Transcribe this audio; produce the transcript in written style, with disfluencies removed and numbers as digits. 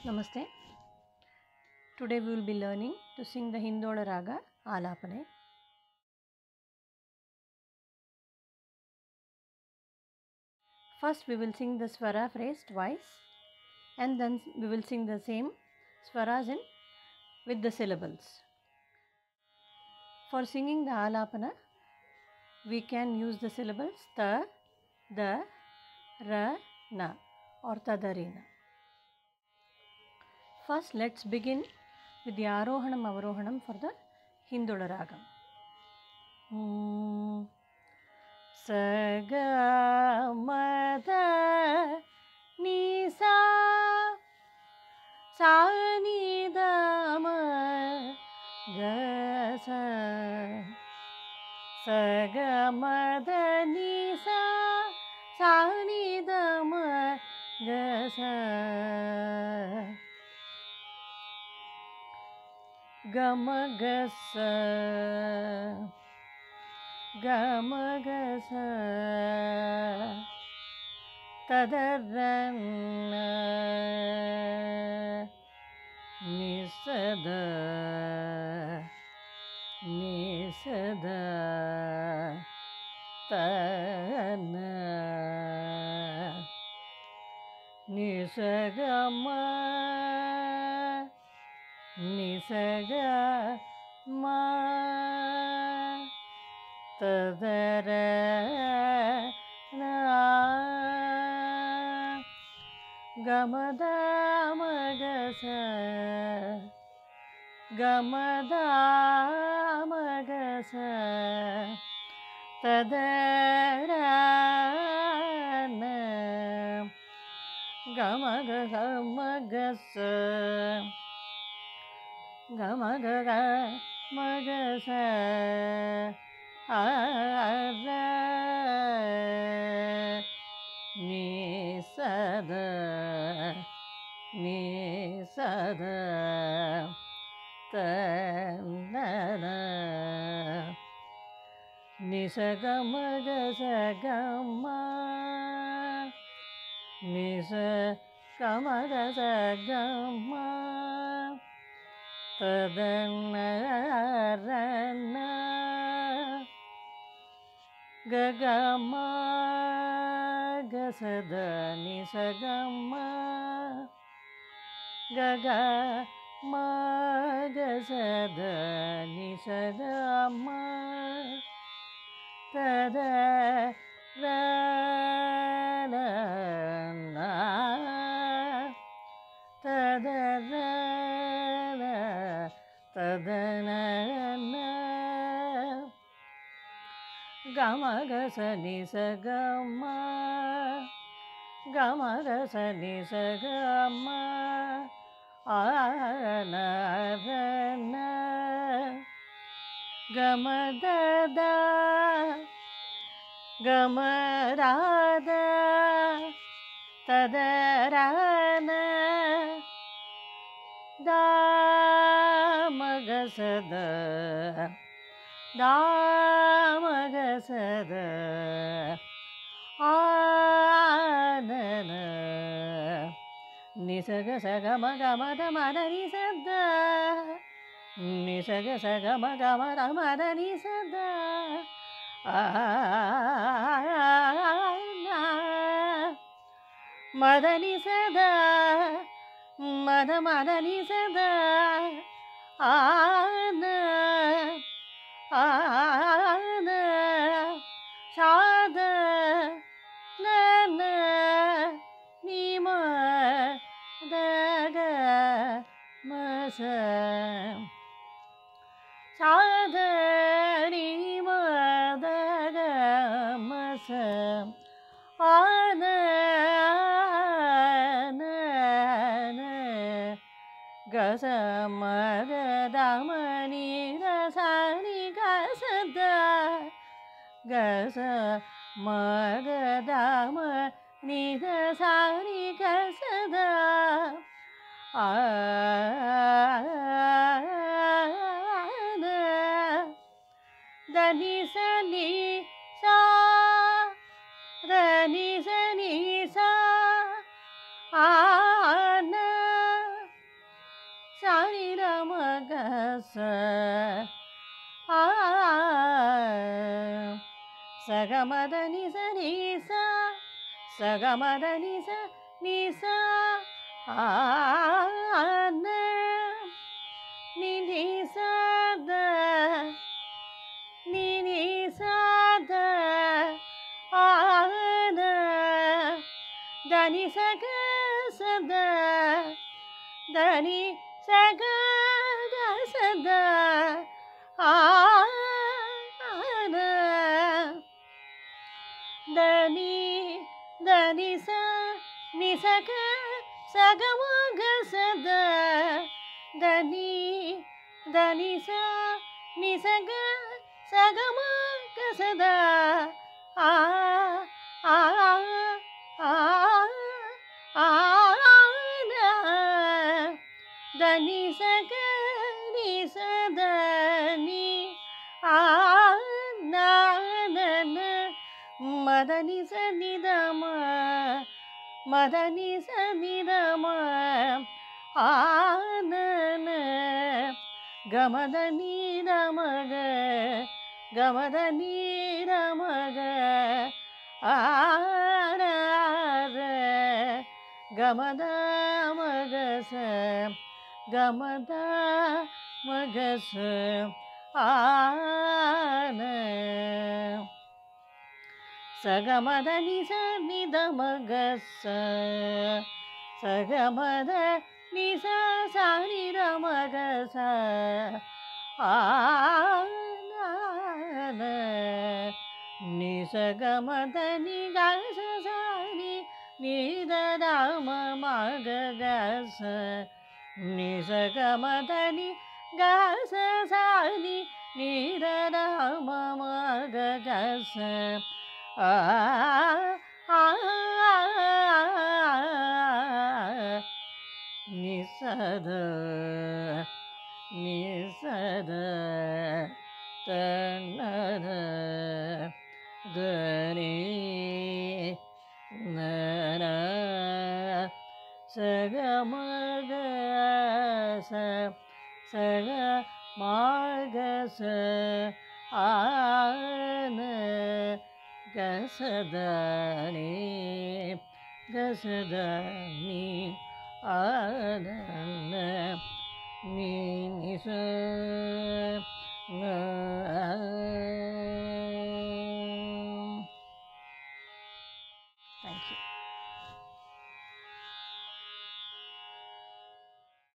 Namaste. Today we will be learning to sing the Hindola Raga Alapane. First we will sing the Swara phrase twice and then we will sing the same Swaras with the syllables. For singing the Alapana, we can use the syllables ta, da, ra, na or tadarina. First let's begin with the Arohanam Avarohanam for the Hindola Raga. Sa ga ma da ni sa sa ni da ma ga sa sa ga ma da ni sa sa ni da ma ga sa ga ma ga sa ga ma ga sa ta da ra na ni sa da ta na ni sa ga ma ta da ra na ga ma da ma ga sa ga ma da ma ga sa ta da ra na ga ma ga sa ga ma ga ma ga sa a ra ni sa da ta na na ni sa ga ma ga sa ga ma ni sa ga ma ga sa ga ma ta da na ra na ga ga ma ga sa da ni sa ga ma ga ga ma ga sa da ni sa ga ma ta da ra na na ta da ra na ta da na na ga ma ga sa ni sa ga ma ga ma ga sa ni sa ga ma a na ra na ga ma da da ga ma ra da ta da ra na da ma ga sa da da ma ga sa da a na na ni sa ga da ma da ma da ni sa da ni sa ga ma da ma da ni sa da a na ma da ni sa da ma da ni sa da a na sa da na na ni ma da ga ma sa sa da ni ma da ga ma sa a na na na ga sa ma ga da ma ni da sa ni ga sa da ga sa ma ga da ma ni da sa ni ga sa da a na da ni sa da ni sa a na ஆ சகமத நிச நீசா சகமத நிச நீசா ஆன நினிசாத நினிசாத ஆன தனி சக சத தனி சக சத ஆன தனி தனி ச நிசக சகமக சத தனி தனி ச நிசக சகமக சத ஆ ஆ ஆ ஆன தனி சக நிசதனி ஆன மதனி சனிதம மதனி சனிதம ஆனன கமத நீரமக கமத நீரமக ஆர கமத மகச கமத மகச ஆன சகமத நிச நிதமகச சகமத நிச சாரிரமகச ஆன நிசகமத நிகச சாரி நிதராம மககச நிசகமத நிகச சாரி நிதராம மககச நிசத நிசத தன்னத தனி நன சகமக சக மாகச ஆன கசதனி கசதனி ஆன நீ நிச